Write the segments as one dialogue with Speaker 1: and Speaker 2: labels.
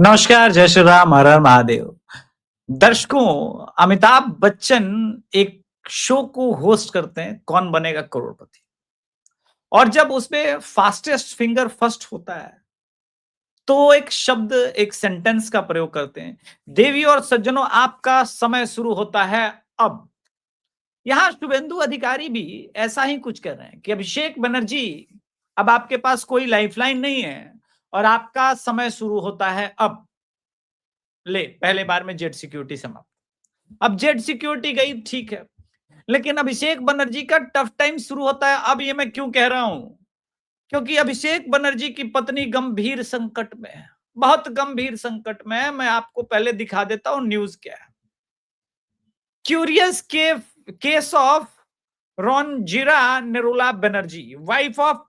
Speaker 1: नमस्कार, जय श्री राम, हर हर महादेव। दर्शकों, अमिताभ बच्चन एक शो को होस्ट करते हैं, कौन बनेगा करोड़पति। और जब उसमें फास्टेस्ट फिंगर फर्स्ट होता है, तो एक शब्द, एक सेंटेंस का प्रयोग करते हैं, देवी और सज्जनों, आपका समय शुरू होता है अब। यहाँ शुभेंदु अधिकारी भी ऐसा ही कुछ कर रहे हैं कि अभिषेक बनर्जी, अब आपके पास कोई लाइफलाइन नहीं है और आपका समय शुरू होता है अब। ले, पहले बार में जेट सिक्योरिटी समाप्त। अब जेट सिक्योरिटी गई, ठीक है, लेकिन अभिषेक बनर्जी का टफ टाइम शुरू होता है अब। ये मैं क्यों कह रहा हूं? क्योंकि अभिषेक बनर्जी की पत्नी गंभीर संकट में है, बहुत गंभीर संकट में है। मैं आपको पहले दिखा देता हूं न्यूज क्या है। Curious case of Rujira Narula Banerjee, wife of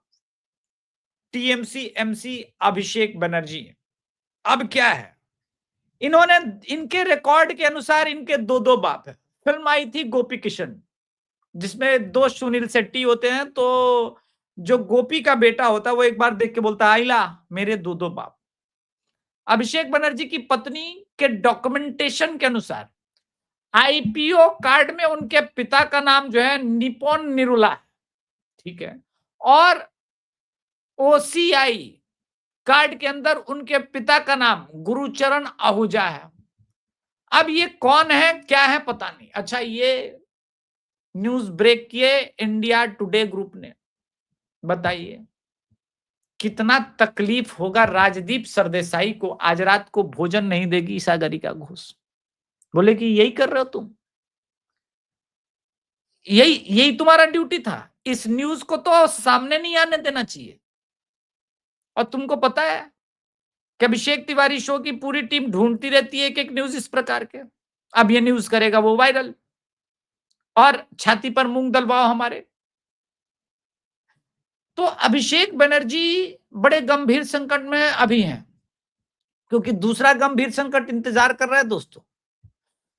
Speaker 1: TMC MC Abhishek Banerjee. अब क्या है, इन्होंने, इनके रिकॉर्ड के अनुसार इनके दो दो बाप है। फिल्म आई थी गोपी किशन, जिसमें दो सुनील शेट्टी होते हैं, तो जो गोपी का बेटा होता है वो एक बार देख के बोलता है, आइला मेरे दो दो बाप। अभिषेक बनर्जी की पत्नी के डॉक्यूमेंटेशन के अनुसार आईपीओ कार्ड में उनके पिता का नाम जो है निपोन निरुला, ठीक है, और ओसीआई कार्ड के अंदर उनके पिता का नाम गुरुचरण आहूजा है। अब ये कौन है, क्या है, पता नहीं। अच्छा, ये न्यूज ब्रेक किए इंडिया टुडे ग्रुप ने। बताइए कितना तकलीफ होगा राजदीप सरदेसाई को। आज रात को भोजन नहीं देगी सागरिका घोष। बोले कि यही कर रहे हो तुम, यही यही तुम्हारा ड्यूटी था। इस न्यूज को तो सामने नहीं आने देना चाहिए। और तुमको पता है कि अभिषेक तिवारी शो की पूरी टीम ढूंढती रहती है एक न्यूज इस प्रकार के। अब ये न्यूज करेगा वो वायरल, और छाती पर मूंग दलवाओ हमारे। तो अभिषेक बनर्जी बड़े गंभीर संकट में अभी हैं, क्योंकि दूसरा गंभीर संकट इंतजार कर रहा है दोस्तों।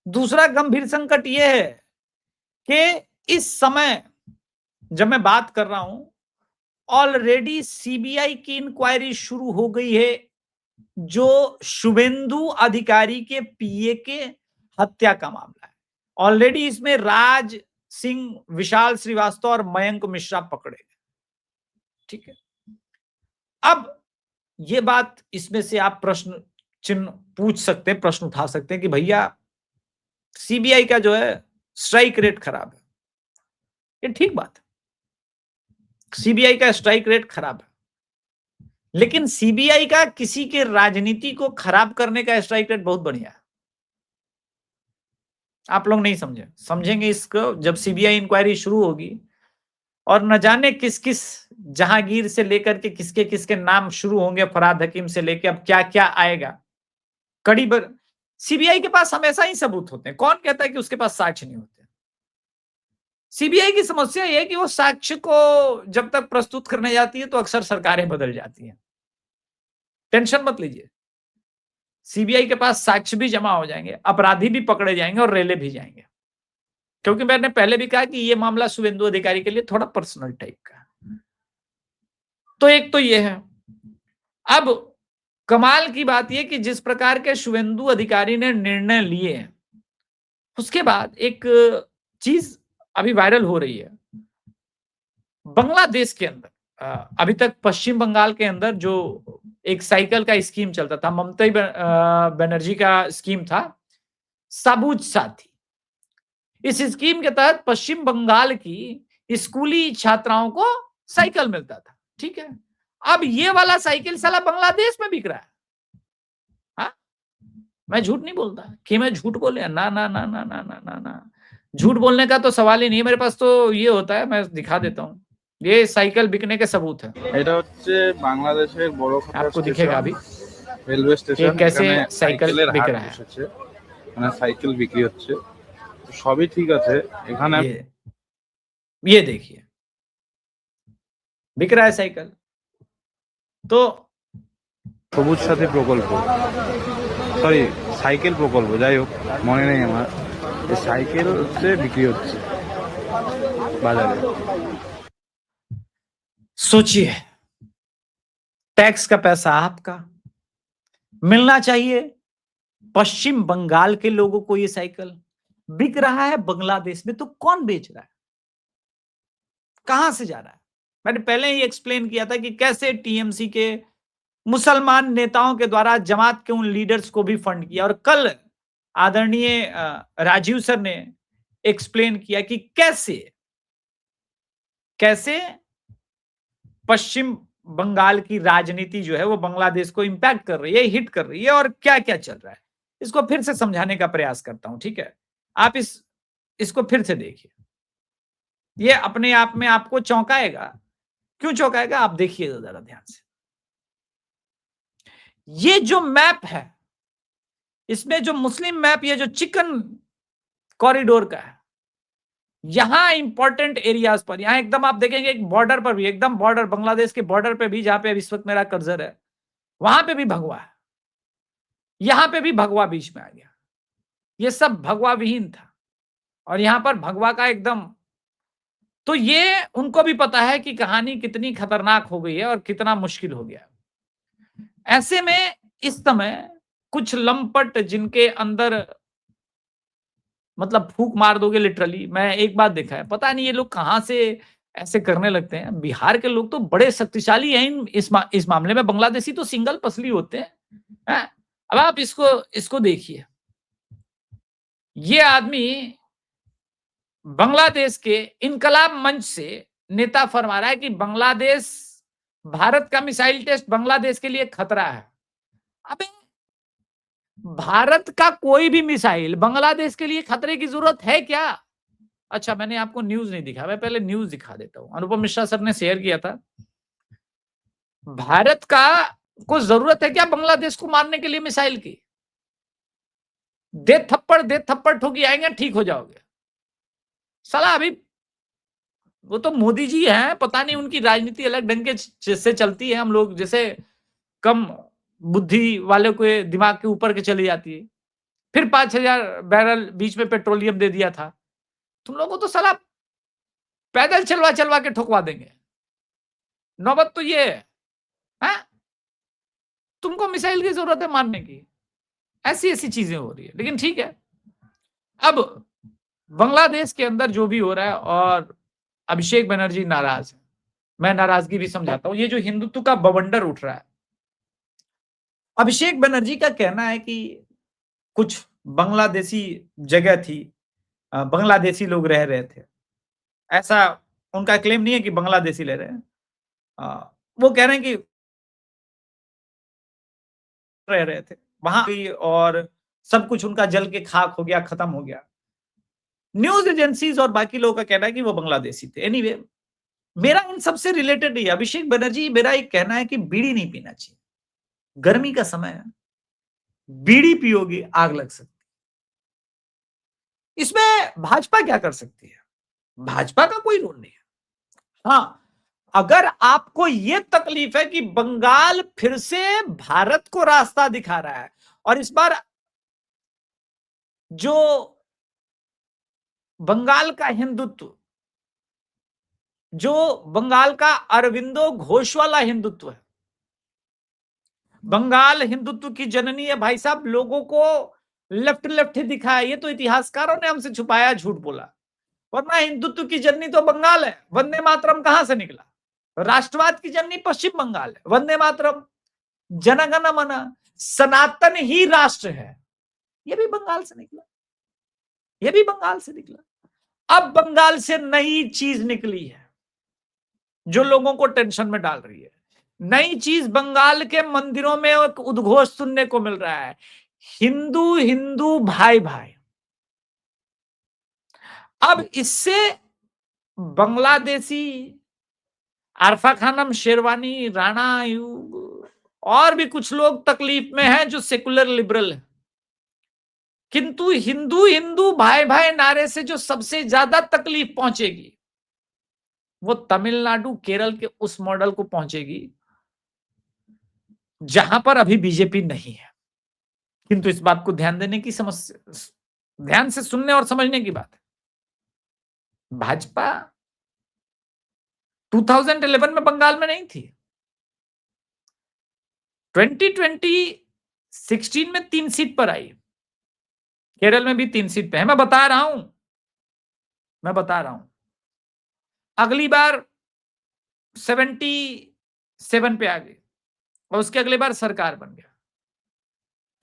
Speaker 1: दूसरा गंभीर संकट यह है कि इस समय जब मैं बात कर रहा हूं, ऑलरेडी सीबीआई की इंक्वायरी शुरू हो गई है, जो शुभेंदु अधिकारी के पीए के हत्या का मामला है। ऑलरेडी इसमें राज सिंह, विशाल श्रीवास्तव और मयंक मिश्रा पकड़े गए, ठीक है। अब ये बात, इसमें से आप प्रश्न चिन्ह पूछ सकते हैं, प्रश्न उठा सकते हैं कि भैया सीबीआई का जो है स्ट्राइक रेट खराब है। ये ठीक बात है, सीबीआई का स्ट्राइक रेट खराब है, लेकिन सीबीआई का किसी के राजनीति को खराब करने का स्ट्राइक रेट बहुत बढ़िया है। आप लोग नहीं समझे, समझेंगे इसको जब सीबीआई इंक्वायरी शुरू होगी, और न जाने किस किस जहांगीर से लेकर के किसके किसके नाम शुरू होंगे, फराद हकीम से लेकर अब क्या क्या आएगा। कड़ी बर सीबीआई के पास हमेशा ही सबूत होते हैं। कौन कहता है कि उसके पास साक्ष्य नहीं होते? सीबीआई की समस्या यह है कि वो साक्ष्य को जब तक प्रस्तुत करने जाती है तो अक्सर सरकारें बदल जाती हैं। टेंशन मत लीजिए, सीबीआई के पास साक्ष्य भी जमा हो जाएंगे, अपराधी भी पकड़े जाएंगे और रेले भी जाएंगे। क्योंकि मैंने पहले भी कहा कि ये मामला शुभेंदु अधिकारी के लिए थोड़ा पर्सनल टाइप का है। तो एक तो ये है। अब कमाल की बात यह कि जिस प्रकार के शुभेंदु अधिकारी ने निर्णय लिए हैं, उसके बाद एक चीज अभी वायरल हो रही है बांग्लादेश के अंदर। अभी तक पश्चिम बंगाल के अंदर जो एक साइकिल का स्कीम चलता था, ममता बनर्जी का स्कीम था, सबूज साथी। इस स्कीम के तहत पश्चिम बंगाल की स्कूली छात्राओं को साइकिल मिलता था, ठीक है। अब ये वाला साइकिल साला बांग्लादेश में बिक रहा है। हाँ, मैं झूठ नहीं बोलता कि मैं झूठ बोले, ना ना ना ना ना ना ना ना, झूठ बोलने का तो सवाल ही नहीं है। मेरे पास तो ये होता है, मैं दिखा देता हूँ, ये साइकिल बिकने के सबूत है।
Speaker 2: এটা হচ্ছে বাংলাদেশের বড়
Speaker 1: आपको दिखेगा अभी
Speaker 2: रेलवे स्टेशन,
Speaker 1: कैसे
Speaker 2: এখানে
Speaker 1: साइकिल
Speaker 2: সাইকেলের
Speaker 1: बिक
Speaker 2: হাট
Speaker 1: रहा है।
Speaker 2: বসেছে, মানে সাইকেল বিক্রি হচ্ছে, সবই ঠিক আছে। এখানে
Speaker 1: ये देखिए बिक रहा है साइकिल। तो
Speaker 2: সবুজ সাথী প্রকল্প, সরি সাইকেল প্রকল্প, যাই হোক মনে নেই আমার, এই সাইকেল হচ্ছে বিক্রি হচ্ছে বাজারে।
Speaker 1: सोचिए, टैक्स का पैसा आपका, मिलना चाहिए पश्चिम बंगाल के लोगों को ये साइकिल। बिक रहा है बांग्लादेश में, तो कौन बेच रहा है? कहां से जा रहा है? मैंने पहले ही एक्सप्लेन किया था कि कैसे टीएमसी के मुसलमान नेताओं के द्वारा जमात के उन लीडर्स को भी फंड किया, और कल आदरणीय राजीव सर ने एक्सप्लेन किया कि कैसे कैसे पश्चिम बंगाल की राजनीति जो है वो बांग्लादेश को इंपैक्ट कर रही है, हिट कर रही है, और क्या क्या चल रहा है। इसको फिर से समझाने का प्रयास करता हूं, ठीक है? आप इसको फिर से देखिए। ये अपने आप में आपको चौंकाएगा। क्यों चौंकाएगा? आप देखिएगा जरा ध्यान से। ये जो मैप है, इसमें जो मुस्लिम मैप, ये जो चिकन कॉरिडोर का है, यहां इंपॉर्टेंट एरियाज पर, यहां एकदम आप देखेंगे एक बॉर्डर पर भी, एकदम बॉर्डर, बांग्लादेश के बॉर्डर पे भी, जहां पे इस वक्त मेरा कर्सर है, वहां पे भी भगवा है। यहां पे भी भगवा बीच में आ गया। ये सब भगवा विहीन था, और यहां पर भगवा का एकदम, तो ये उनको भी पता है कि कहानी कितनी खतरनाक हो गई है और कितना मुश्किल हो गया। ऐसे में इस समय कुछ लंपट, जिनके अंदर मतलब फूंक मार दोगे लिटरली। मैं एक बात देखा है, पता नहीं ये लोग कहां से ऐसे करने लगते हैं। बिहार के लोग तो बड़े शक्तिशाली हैं इस मामले में। बांग्लादेशी तो सिंगल पसली होते हैं। अब आप इसको देखिए। ये आदमी बांग्लादेश के इनकलाब मंच से नेता फरमा रहा है कि बांग्लादेश, भारत का मिसाइल टेस्ट बांग्लादेश के लिए खतरा है। अबे, भारत का कोई भी मिसाइल बांग्लादेश के लिए खतरे की जरूरत है क्या? अच्छा, मैंने आपको न्यूज नहीं दिखा, मैं पहले न्यूज दिखा देता हूं। अनुपम मिश्रा सर ने शेयर किया था। भारत का को जरूरत है क्या बांग्लादेश को मारने के लिए मिसाइल की? दे थप्पड़ ठोकी आएंगे, ठीक हो जाओगे। साला अभी वो तो मोदी जी हैं, पता नहीं उनकी राजनीति अलग ढंग के से चलती है। हम लोग जैसे कम बुद्धि वाले के दिमाग के ऊपर के चली जाती है। फिर 5,000 बैरल बीच में पेट्रोलियम दे दिया था। तुम लोगों को तो साला पैदल चलवा चलवा के ठोकवा देंगे। नौबत तो ये है, तुमको मिसाइल की जरूरत है मारने की। ऐसी ऐसी चीजें हो रही है, लेकिन ठीक है। अब बांग्लादेश के अंदर जो भी हो रहा है, और अभिषेक बनर्जी नाराज है, मैं नाराजगी भी समझाता हूं। ये जो हिंदुत्व का बवंडर उठ रहा है, अभिषेक बनर्जी का कहना है कि कुछ बांग्लादेशी जगह थी, बांग्लादेशी लोग रह रहे थे। ऐसा उनका क्लेम नहीं है कि बांग्लादेशी रह रहे हैं। वो कह रहे हैं कि रह रहे थे वहां भी, और सब कुछ उनका जल के खाक हो गया, खत्म हो गया। न्यूज एजेंसीज और बाकी लोगों का कहना है कि वो बांग्लादेशी थे। एनीवे, मेरा इन सबसे रिलेटेड नहीं है। अभिषेक बनर्जी, मेरा एक कहना है कि बीड़ी नहीं पीना चाहिए। गर्मी का समय है, बीड़ी पियोगे आग लग सकती है। इसमें भाजपा क्या कर सकती है? भाजपा का कोई रोल नहीं है। हाँ, अगर आपको यह तकलीफ है कि बंगाल फिर से भारत को रास्ता दिखा रहा है, और इस बार जो बंगाल का हिंदुत्व, जो बंगाल का अरविंदो घोष वाला हिंदुत्व है, बंगाल हिंदुत्व की जननी है भाई साहब। लोगों को लेफ्ट लेफ्ट ही दिखाया। ये तो इतिहासकारों ने हमसे छुपाया, झूठ बोला, वरना हिंदुत्व की जननी तो बंगाल है। वंदे मातरम कहां से निकला? राष्ट्रवाद की जननी पश्चिम बंगाल है। वंदे मातरम, जनगण मन, सनातन ही राष्ट्र है, ये भी बंगाल से निकला। ये भी बंगाल से निकला। अब बंगाल से नई चीज निकली है जो लोगों को टेंशन में डाल रही है। नई चीज, बंगाल के मंदिरों में एक उद्घोष सुनने को मिल रहा है, हिंदू हिंदू भाई भाई। अब इससे बांग्लादेशी, आरफा खानम, शेरवानी, राणा, और भी कुछ लोग तकलीफ में हैं जो सेकुलर लिबरल है। किंतु हिंदू हिंदू भाई भाई नारे से जो सबसे ज्यादा तकलीफ पहुंचेगी, वो तमिलनाडु, केरल के उस मॉडल को पहुंचेगी जहां पर अभी बीजेपी नहीं है। किंतु इस बात को ध्यान देने की समस्या, ध्यान से सुनने और समझने की बात है। भाजपा 2011 में बंगाल में नहीं थी। 2020 16 में 3 सीट पर आई, केरल में भी 3 सीट पे है। मैं बता रहा हूं अगली बार 77 पे आ गई और उसके अगले बार सरकार बन गया।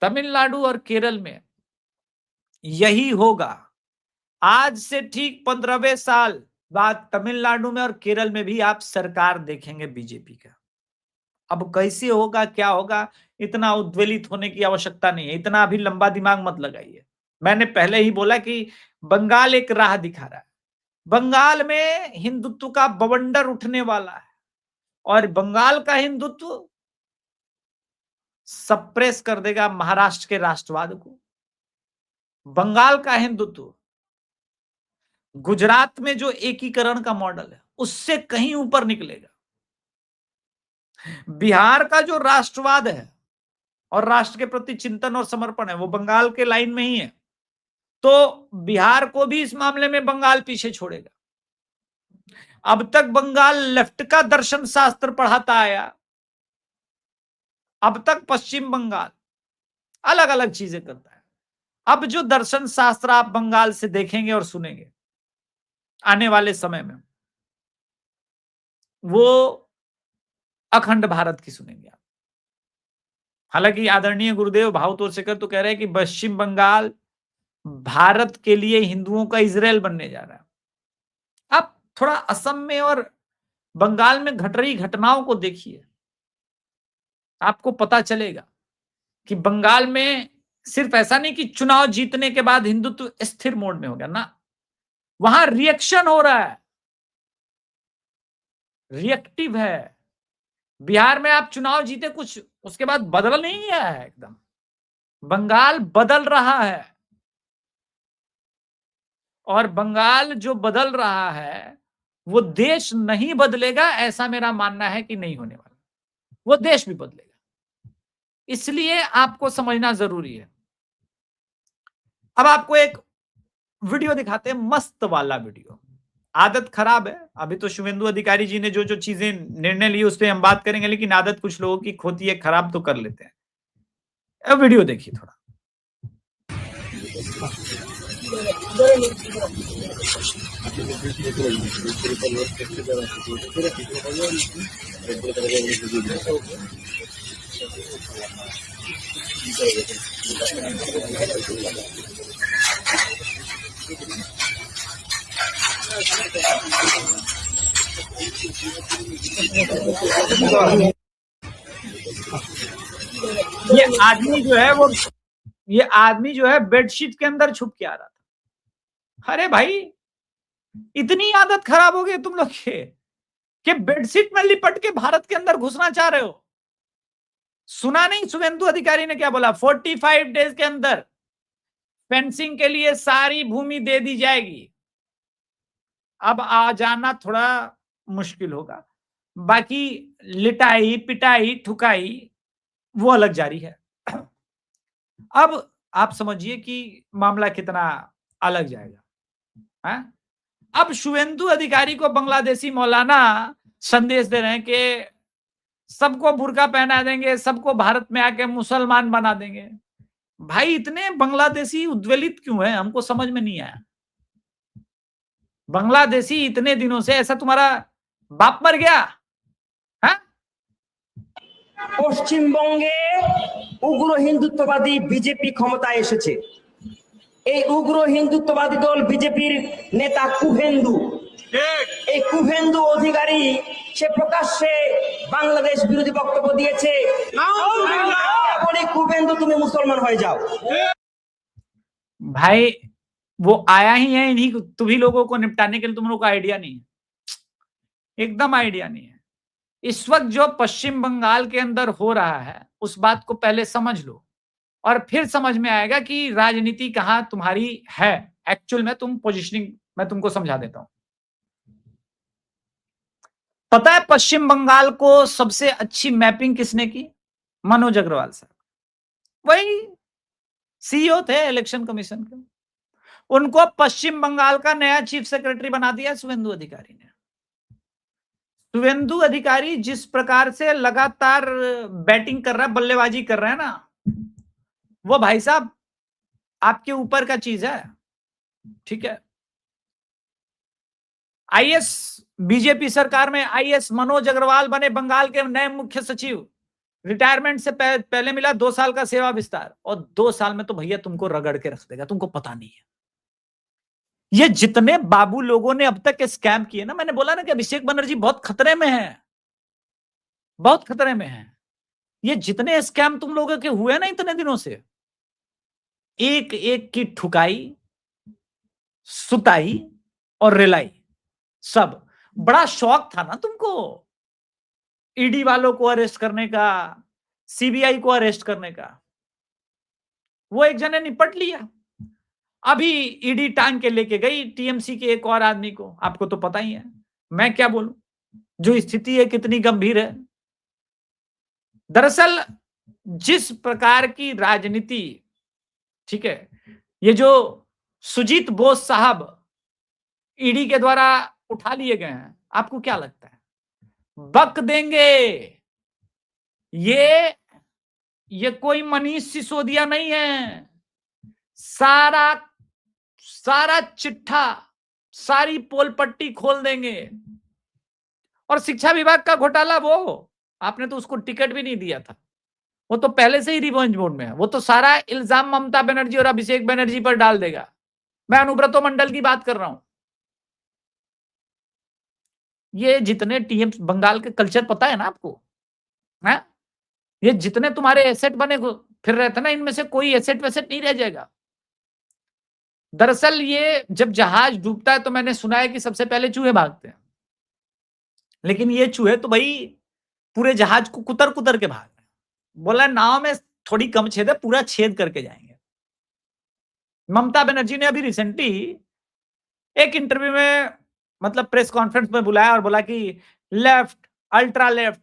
Speaker 1: तमिलनाडु और केरल में यही होगा। आज से ठीक 15वें साल बाद तमिलनाडु में और केरल में भी आप सरकार देखेंगे बीजेपी का। अब कैसे होगा, क्या होगा, इतना उद्वेलित होने की आवश्यकता नहीं है, इतना अभी लंबा दिमाग मत लगाइए। मैंने पहले ही बोला कि बंगाल एक राह दिखा रहा है। बंगाल में हिंदुत्व का बवंडर उठने वाला है और बंगाल का हिंदुत्व सप्रेस कर देगा महाराष्ट्र के राष्ट्रवाद को। बंगाल का हिंदुत्व गुजरात में जो एकीकरण का मॉडल है उससे कहीं ऊपर निकलेगा। बिहार का जो राष्ट्रवाद है और राष्ट्र के प्रति चिंतन और समर्पण है वो बंगाल के लाइन में ही है, तो बिहार को भी इस मामले में बंगाल पीछे छोड़ेगा। अब तक बंगाल लेफ्ट का दर्शन शास्त्र पढ़ाता आया, अब तक पश्चिम बंगाल अलग अलग चीजें करता है। अब जो दर्शन शास्त्र आप बंगाल से देखेंगे और सुनेंगे आने वाले समय में, वो अखंड भारत की सुनेंगे आप। हालांकि आदरणीय गुरुदेव भाव तोरसेकर तो कह रहे हैं कि पश्चिम बंगाल भारत के लिए हिंदुओं का इजराइल बनने जा रहा है। आप थोड़ा असम में और बंगाल में घट रही घटनाओं को देखिए, आपको पता चलेगा कि बंगाल में सिर्फ ऐसा नहीं कि चुनाव जीतने के बाद हिंदुत्व स्थिर मोड में हो गया ना, वहां रिएक्शन हो रहा है, रिएक्टिव है। बिहार में आप चुनाव जीते कुछ उसके बाद बदल नहीं गया है एकदम, बंगाल बदल रहा है। और बंगाल जो बदल रहा है वो देश नहीं बदलेगा ऐसा मेरा मानना है कि नहीं होने वाला, वो देश भी बदलेगा। इसलिए आपको समझना जरूरी है। अब आपको एक वीडियो दिखाते हैं, मस्त वाला वीडियो। आदत खराब है, अभी तो शुभेंदु अधिकारी जी ने जो जो चीजें निर्णय लिए उस पर हम बात करेंगे, लेकिन आदत कुछ लोगों की खोती है, खराब तो कर लेते हैं। अब वीडियो देखिए थोड़ा। ये आदमी जो है बेडशीट के अंदर छुप के आ रहा था। अरे भाई, इतनी आदत खराब हो गई तुम लोग के कि बेडशीट में लिपट के भारत के अंदर घुसना चाह रहे हो। सुना नहीं शुभेंदु अधिकारी ने क्या बोला? 45 डेज के अंदर फेंसिंग के लिए सारी भूमि दे दी जाएगी। अब आ जाना थोड़ा मुश्किल होगा, बाकी लिटाई पिटाई ठुकाई वो अलग जारी है। अब आप समझिए कि मामला कितना अलग जाएगा है? अब शुभेंदु अधिकारी को बांग्लादेशी मौलाना संदेश दे रहे हैं कि सबको बुर्का पहना देंगे, सबको भारत में आके मुसलमान बना देंगे। भाई, इतने बांग्लादेशी उद्वेलित क्यों है, हमको समझ में नहीं आया। बांग्लादेशी इतने दिनों से, ऐसा तुम्हारा बाप मर गया है?
Speaker 3: পশ্চিমবঙ্গে উগ্র হিন্দুত্ববাদী বিজেপি ক্ষমতায় এসেছে। এই উগ্র হিন্দুত্ববাদী দল বিজেপির নেতা কুভেন্দু, এই কুভেন্দু অধিকারী সে প্রকাশ্যে বাংলাদেশ বিরোধী বক্তব্য দিয়েছে। বলি কুভেন্দু তুমি মুসলমান হয়ে যাও।
Speaker 1: भाई, वो आया ही है इन्हीं तुम्ही लोगों को निपटाने के लिए। तुम लोगों को आइडिया नहीं है, एकदम आइडिया नहीं है। इस वक्त जो पश्चिम बंगाल के अंदर हो रहा है उस बात को पहले समझ लो और फिर समझ में आएगा कि राजनीति कहां तुम्हारी है एक्चुअल में। तुम पोजीशनिंग मैं तुमको समझा देता हूं। पता है पश्चिम बंगाल को सबसे अच्छी मैपिंग किसने की? मनोज अग्रवाल साहब, वही सीईओ थे इलेक्शन कमीशन के। उनको पश्चिम बंगाल का नया चीफ सेक्रेटरी बना दिया शुभेंदु अधिकारी ने। शुभेंदु अधिकारी जिस प्रकार से लगातार बैटिंग कर रहा है, बल्लेबाजी कर रहा है ना, वो भाई साहब आपके ऊपर का चीज है, ठीक है। आईएएस, बीजेपी सरकार में आईएएस मनोज अग्रवाल बने बंगाल के नए मुख्य सचिव। रिटायरमेंट से पहले मिला 2 साल का सेवा विस्तार, और 2 साल में तो भैया तुमको रगड़ के रख देगा, तुमको पता नहीं है। ये जितने बाबू लोगों ने अब तक स्कैम किए ना, मैंने बोला ना कि अभिषेक बनर्जी बहुत खतरे में है, बहुत खतरे में है। ये जितने स्कैम तुम लोगों के हुए ना इतने दिनों से, एक एक की ठुकाई, सुताई और रिलाई, सब। बड़ा शौक था ना तुमको ईडी वालों को अरेस्ट करने का, सीबीआई को अरेस्ट करने का। वो एक जने निपट लिया, अभी ईडी टांग के लेके गई टीएमसी के एक और आदमी को। आपको तो पता ही है, मैं क्या बोलूं, जो स्थिति है कितनी गंभीर है। दरअसल जिस प्रकार की राजनीति, ठीक है, ये जो सुजीत बोस साहब ईडी के द्वारा उठा लिए गए हैं, आपको क्या लगता है बक देंगे? ये कोई मनीष सिसोदिया नहीं है। सारा सारा चिट्ठा, सारी पोल पट्टी खोल देंगे। और शिक्षा विभाग का घोटाला, वो आपने तो उसको टिकट भी नहीं दिया था, वो तो पहले से ही रिवेंज मोड में है। वो तो सारा इल्जाम ममता बनर्जी और अभिषेक बनर्जी पर डाल देगा। मैं अनुब्रतो मंडल की बात कर रहा हूं। ये जितने टीएम बंगाल के कल्चर पता है ना आपको, है? ये जितने तुम्हारे एसेट बने फिर रहे थे ना, इनमें से कोई एसेट वैसेट नहीं रह जाएगा। दरअसल ये जब जहाज डूबता है तो मैंने सुना है कि सबसे पहले चूहे भागते हैं, लेकिन ये चूहे तो भाई पूरे जहाज को कुतर कुतर के भाग रहे हैं। बोला नाव में थोड़ी कम छेद है, पूरा छेद करके जाएंगे। ममता बनर्जी ने अभी रिसेंटली एक इंटरव्यू में, मतलब प्रेस कॉन्फ्रेंस में बुलाया और बोला कि लेफ्ट, अल्ट्रा लेफ्ट,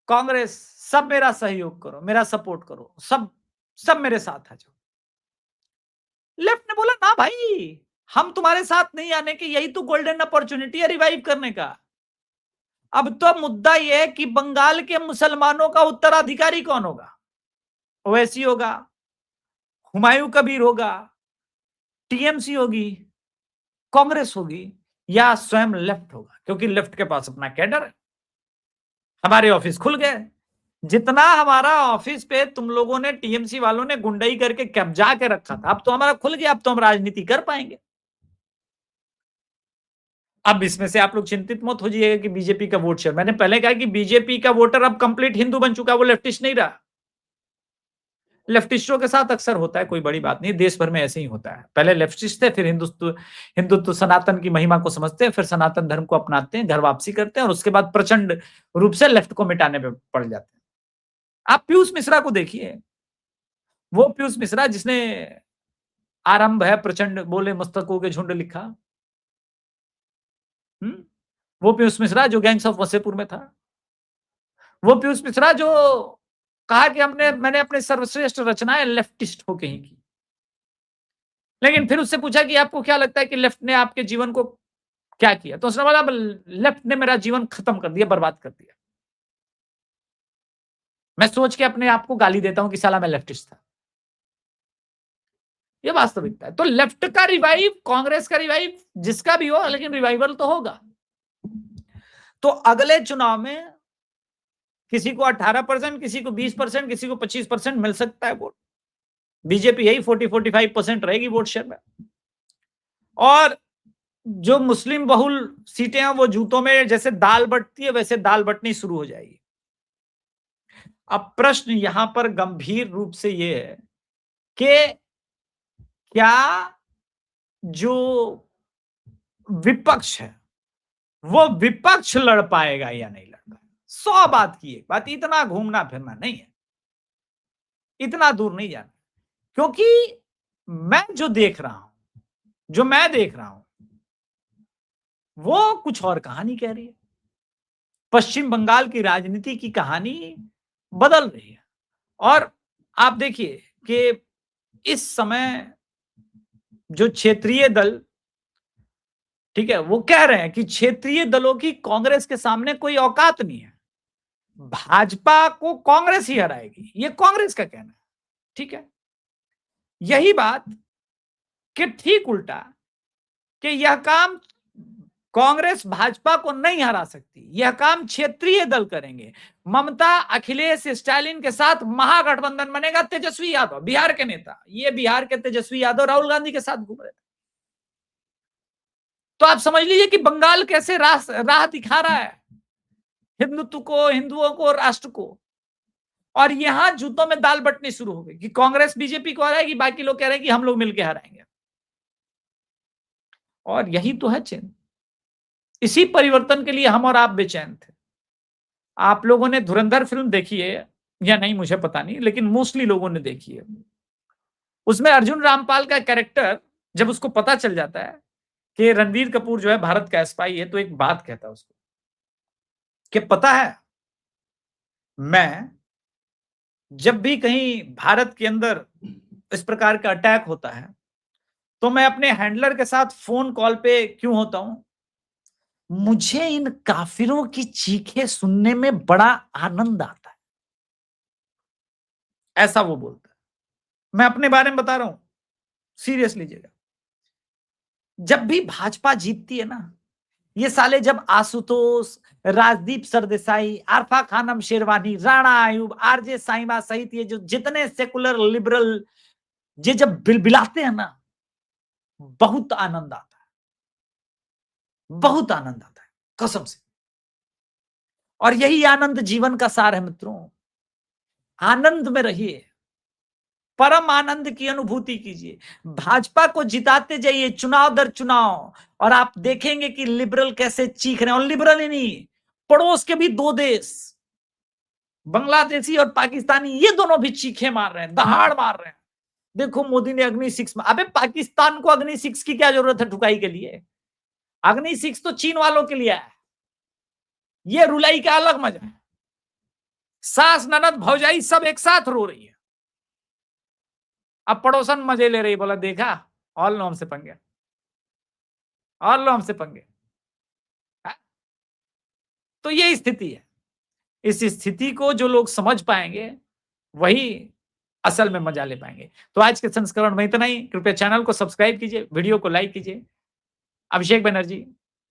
Speaker 1: कांग्रेस, सब मेरा सहयोग करो, मेरा सपोर्ट करो, सब मेरे साथ आ जाओ। लेफ्ट ने बोला ना भाई, हम तुम्हारे साथ नहीं आने की, यही तो गोल्डन अपॉर्चुनिटी है रिवाइव करने का। अब तो मुद्दा यह है कि बंगाल के मुसलमानों का उत्तराधिकारी कौन होगा? ओवैसी होगा, हुमायूं कबीर होगा, टीएमसी होगी, कांग्रेस होगी, या स्वयं लेफ्ट होगा? क्योंकि लेफ्ट के पास अपना कैडर है। हमारे ऑफिस खुल गए। जितना हमारा ऑफिस पे तुम लोगों ने, टीएमसी वालों ने गुंडई करके कब्जा के रखा था, अब तो हमारा खुल गया, अब तो हम राजनीति कर पाएंगे। अब इसमें से आप लोग चिंतित मत हो जाइएगा कि बीजेपी का वोट शेयर, मैंने पहले कहा कि बीजेपी का वोटर अब कंप्लीट हिंदू बन चुका है, वो लेफ्टिस्ट नहीं रहा। लेफ्टिस्टों के साथ अक्सर होता है, कोई बड़ी बात नहीं, देश भर में ऐसे ही होता है। पहले लेफ्टिस्ट थे, फिर हिंदुत्व सनातन की महिमा को समझते हैं, फिर सनातन धर्म को अपनाते हैं, घर वापसी करते हैं, और उसके बाद प्रचंड रूप से लेफ्ट को मिटाने पे पड़ जाते हैं। आप पीयूष मिश्रा को देखिए, वो पीयूष मिश्रा जिसने आरंभ है प्रचंड बोले मस्तकों के झुंड लिखा, वो पीयूष मिश्रा जो गैंग्स ऑफ वसेपुर में था, वो पीयूष मिश्रा जो कहा कि मैंने अपने सर्वश्रेष्ठ रचनाएं लेफ्टिस्ट होके ही की। लेकिन फिर उससे पूछा कि आपको क्या लगता है कि लेफ्ट ने आपके जीवन को क्या किया? तो उसने बोला लेफ्ट ने मेरा जीवन खत्म कर दिया, बर्बाद कर दिया। मैं सोच के अपने आप को गाली देता हूं कि साला मैं लेफ्टिस्ट था। ये वास्तविकता है। तो लेफ्ट का रिवाइव, कांग्रेस का रिवाइव, जिसका भी हो, लेकिन रिवाइवल तो होगा। तो अगले चुनाव में किसी को 18%, किसी को 20%, किसी को 25% मिल सकता है वोट। बीजेपी यही 40-45% रहेगी वोट शेयर में, और जो मुस्लिम बहुल सीटें हैं वो जूतों में जैसे दाल बटती है वैसे दाल बटनी शुरू हो जाएगी। अब प्रश्न यहां पर गंभीर रूप से ये है कि क्या जो विपक्ष है वो विपक्ष लड़ पाएगा या नहीं लड़ पाएगा? 100 बात की एक बात, इतना घूमना फिरना नहीं है, इतना दूर नहीं जाना, क्योंकि मैं जो देख रहा हूं वो कुछ और कहानी कह रही है। पश्चिम बंगाल की राजनीति की कहानी बदल रही है। और आप देखिए कि इस समय जो क्षेत्रीय दल, ठीक है, वो कह रहे हैं कि क्षेत्रीय दलों की कांग्रेस के सामने कोई औकात नहीं है, भाजपा को कांग्रेस ही हराएगी, ये कांग्रेस का कहना है, ठीक है। यही बात कि ठीक उल्टा कि यह काम कांग्रेस भाजपा को नहीं हरा सकती, यह काम क्षेत्रीय दल करेंगे। ममता अखिलेश स्टालिन के साथ महागठबंधन बनेगा। तेजस्वी यादव बिहार के नेता, ये बिहार के तेजस्वी यादव राहुल गांधी के साथ घूम रहे थे। तो आप समझ लीजिए कि बंगाल कैसे राह दिखा रहा है हिंदुत्व को, हिंदुओं को, राष्ट्र को। और यहां जूतों में दाल बटनी शुरू हो गई कि कांग्रेस बीजेपी को हराएगी, बाकी लोग कह रहे हैं कि हम लोग मिलकर हराएंगे। और यही तो है चिन्ह। इसी परिवर्तन के लिए हम और आप बेचैन थे। आप लोगों ने धुरंधर फिल्म देखी है या नहीं मुझे पता नहीं, लेकिन मोस्टली लोगों ने देखी है। उसमें अर्जुन रामपाल का कैरेक्टर जब उसको पता चल जाता है कि रणबीर कपूर जो है भारत का स्पाई है, तो एक बात कहता है उसको कि पता है, मैं जब भी कहीं भारत के अंदर इस प्रकार का अटैक होता है तो मैं अपने हैंडलर के साथ फोन कॉल पे क्यों होता हूं, मुझे इन काफिरों की चीखें सुनने में बड़ा आनंद आता है। ऐसा वो बोलता है। मैं अपने बारे में बता रहा हूं, सीरियस लीजिएगा। जब भी भाजपा जीतती है ना, ये साले जब आशुतोष, राजदीप सरदेसाई, आरफा खानम शेरवानी, राणा आयुब, आरजे साहिबा सहित ये जो जितने सेकुलर लिबरल ये जब बिलबिलाते हैं ना, बहुत आनंद आता है, बहुत आनंद आता है कसम से। और यही आनंद जीवन का सार है मित्रों। आनंद में रहिए, परम आनंद की अनुभूति कीजिए, भाजपा को जिताते जाइए चुनाव दर चुनाव, और आप देखेंगे कि लिबरल कैसे चीख रहे हैं। और लिबरल ही नहीं, पड़ोस के भी दो देश, बांग्लादेशी और पाकिस्तानी, ये दोनों भी चीखे मार रहे हैं, दहाड़ मार रहे हैं। देखो मोदी ने अग्नि 6 में, अबे पाकिस्तान को अग्नि 6 की क्या जरूरत है ठुकाई के लिए? अग्नि 6 तो चीन वालों के लिए है, ये रुलाई का अलग मजा है। सास ननद भौजाई सब एक साथ रो रही है, अब पड़ोसन मजे ले रही, बोला देखा, और लो हमसे पंगे, और लो हमसे पंगे। तो ये स्थिति है। इस स्थिति को जो लोग समझ पाएंगे वही असल में मजा ले पाएंगे। तो आज के संस्करण में इतना ही। कृपया चैनल को सब्सक्राइब कीजिए, वीडियो को लाइक कीजिए। अभिषेक बनर्जी,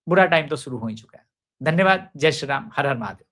Speaker 1: बुरा टाइम तो शुरू हो ही चुका है। धन्यवाद। जय श्री राम। हर हर महादेव।